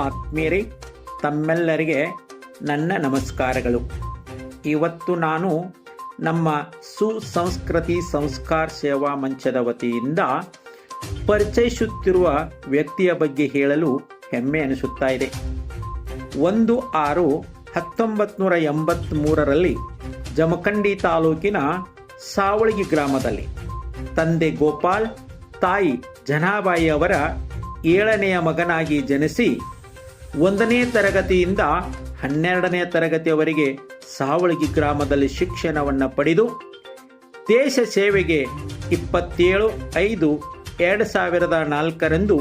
ಆತ್ಮೀಯರೇ, ತಮ್ಮೆಲ್ಲರಿಗೆ ನನ್ನ ನಮಸ್ಕಾರಗಳು. ಇವತ್ತು ನಾನು ನಮ್ಮ ಸುಸಂಸ್ಕೃತಿ ಸಂಸ್ಕಾರ ಸೇವಾ ಮಂಚದ ವತಿಯಿಂದ ಪರಿಚಯಿಸುತ್ತಿರುವ ವ್ಯಕ್ತಿಯ ಬಗ್ಗೆ ಹೇಳಲು ಹೆಮ್ಮೆ ಅನಿಸುತ್ತಾ ಇದೆ. 1/6/1983 ಜಮಖಂಡಿ ತಾಲೂಕಿನ ಸಾವಳಗಿ ಗ್ರಾಮದಲ್ಲಿ ತಂದೆ ಗೋಪಾಲ್, ತಾಯಿ ಜನಾಬಾಯಿ ಅವರ 7ನೆಯ ಮಗನಾಗಿ ಜನಿಸಿ 1ನೇ ತರಗತಿಯಿಂದ 12ನೇ ತರಗತಿಯವರೆಗೆ ಸಾವಳಗಿ ಗ್ರಾಮದಲ್ಲಿ ಶಿಕ್ಷಣವನ್ನು ಪಡೆದು ದೇಶ ಸೇವೆಗೆ 27/5/2004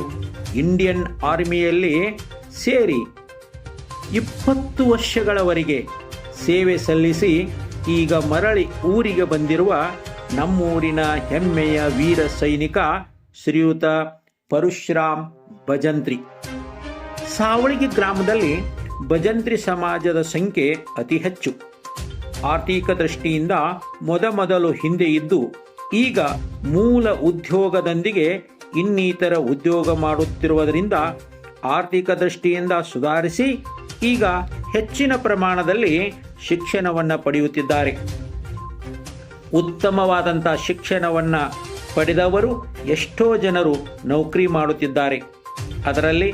ಇಂಡಿಯನ್ ಆರ್ಮಿಯಲ್ಲಿ ಸೇರಿ 20 ವರ್ಷಗಳವರೆಗೆ ಸೇವೆ ಸಲ್ಲಿಸಿ ಈಗ ಮರಳಿ ಊರಿಗೆ ಬಂದಿರುವ ನಮ್ಮೂರಿನ ಹೆಮ್ಮೆಯ ವೀರ ಸೈನಿಕ ಶ್ರೀಯುತ ಪರಶುರಾಮ್ ಭಜಂತ್ರಿ. ಸಾವಳಗಿ ಗ್ರಾಮದಲ್ಲಿ ಭಜಂತ್ರಿ ಸಮಾಜದ ಸಂಖ್ಯೆ ಅತಿ ಹೆಚ್ಚು. ಆರ್ಥಿಕ ದೃಷ್ಟಿಯಿಂದ ಮೊದಲು ಹಿಂದೆ ಇದ್ದು ಈಗ ಮೂಲ ಉದ್ಯೋಗದೊಂದಿಗೆ ಇನ್ನಿತರ ಉದ್ಯೋಗ ಮಾಡುತ್ತಿರುವುದರಿಂದ ಆರ್ಥಿಕ ದೃಷ್ಟಿಯಿಂದ ಸುಧಾರಿಸಿ ಈಗ ಹೆಚ್ಚಿನ ಪ್ರಮಾಣದಲ್ಲಿ ಶಿಕ್ಷಣವನ್ನು ಪಡೆಯುತ್ತಿದ್ದಾರೆ. ಉತ್ತಮವಾದಂಥ ಶಿಕ್ಷಣವನ್ನು ಪಡೆದವರು ಎಷ್ಟೋ ಜನರು ನೌಕರಿ ಮಾಡುತ್ತಿದ್ದಾರೆ. ಅದರಲ್ಲಿ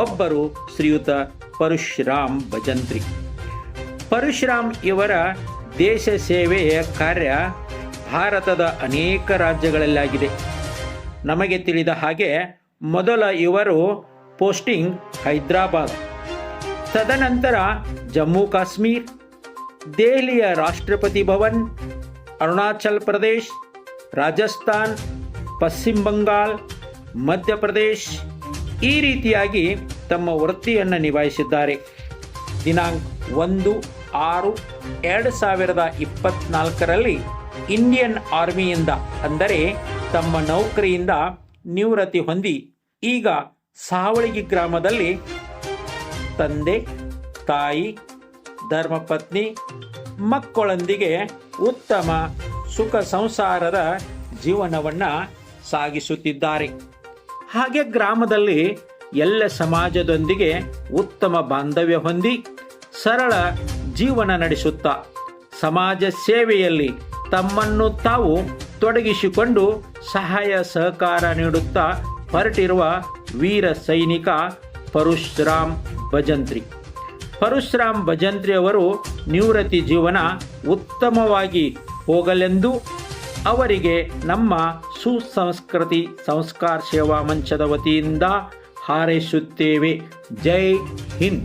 ಒಬ್ಬರು ಶ್ರೀಯುತ ಪರಶುರಾಮ್ ಭಜಂತ್ರಿ. ಪರಶುರಾಮ್ ಇವರ ದೇಶ ಸೇವೆಯ ಕಾರ್ಯ ಭಾರತದ ಅನೇಕ ರಾಜ್ಯಗಳಲ್ಲಾಗಿದೆ. ನಮಗೆ ತಿಳಿದ ಹಾಗೆ ಮೊದಲ ಇವರು ಪೋಸ್ಟಿಂಗ್ ಹೈದರಾಬಾದ್, ತದನಂತರ ಜಮ್ಮು ಕಾಶ್ಮೀರ್, ದೆಹಲಿಯ ರಾಷ್ಟ್ರಪತಿ ಭವನ್, ಅರುಣಾಚಲ್ ಪ್ರದೇಶ್, ರಾಜಸ್ಥಾನ್, ಪಶ್ಚಿಮ ಬಂಗಾಲ್, ಮಧ್ಯಪ್ರದೇಶ್ ಈ ರೀತಿಯಾಗಿ ತಮ್ಮ ವೃತ್ತಿಯನ್ನು ನಿಭಾಯಿಸಿದ್ದಾರೆ. ದಿನಾಂಕ 1/6/2024 ಇಂಡಿಯನ್ ಆರ್ಮಿಯಿಂದ ಅಂದರೆ ತಮ್ಮ ನೌಕರಿಯಿಂದ ನಿವೃತ್ತಿ ಹೊಂದಿ ಈಗ ಸಾವಳಗಿ ಗ್ರಾಮದಲ್ಲಿ ತಂದೆ, ತಾಯಿ, ಧರ್ಮಪತ್ನಿ, ಮಕ್ಕಳೊಂದಿಗೆ ಉತ್ತಮ ಸುಖ ಸಂಸಾರದ ಜೀವನವನ್ನು ಸಾಗಿಸುತ್ತಿದ್ದಾರೆ. ಹಾಗೆ ಗ್ರಾಮದಲ್ಲಿ ಎಲ್ಲ ಸಮಾಜದೊಂದಿಗೆ ಉತ್ತಮ ಬಾಂಧವ್ಯ ಹೊಂದಿ ಸರಳ ಜೀವನ ನಡೆಸುತ್ತಾ ಸಮಾಜ ಸೇವೆಯಲ್ಲಿ ತಮ್ಮನ್ನು ತಾವು ತೊಡಗಿಸಿಕೊಂಡು ಸಹಾಯ ಸಹಕಾರ ನೀಡುತ್ತಾ ಹೊರಟಿರುವ ವೀರ ಸೈನಿಕ ಪರಶುರಾಮ್ ಭಜಂತ್ರಿ. ಪರಶುರಾಮ್ ಭಜಂತ್ರಿ ಅವರು ನಿವೃತ್ತಿ ಜೀವನ ಉತ್ತಮವಾಗಿ ಹೋಗಲೆಂದು ಅವರಿಗೆ ನಮ್ಮ ಸುಸಂಸ್ಕೃತಿ ಸಂಸ್ಕಾರ ಸೇವಾ ಮಂಚದ ವತಿಯಿಂದ ಹಾರೈಸುತ್ತೇವೆ. ಜೈ ಹಿಂದ್.